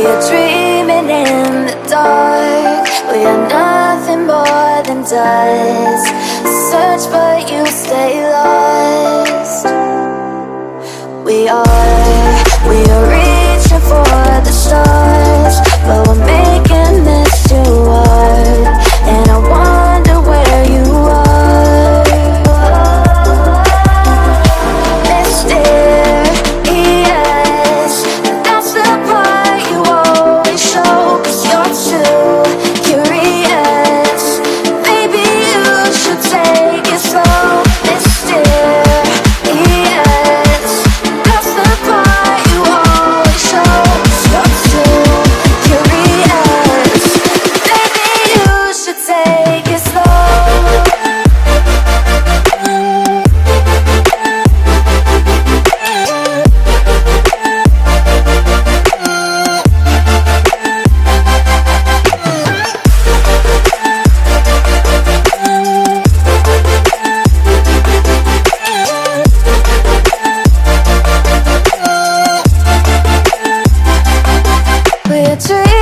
are dreaming in the dark. We are nothing more than dust. Search but you stay lost. We are reaching for the stars, but we're making this too hard. And I wonder where you are. Mysterious, that's the part you always show. 'Cause you're too curious. Maybe you should take it slow. Mysterious, that's the part you always show. 'Cause you're too curious. Maybe you should take it slow. We're dreaming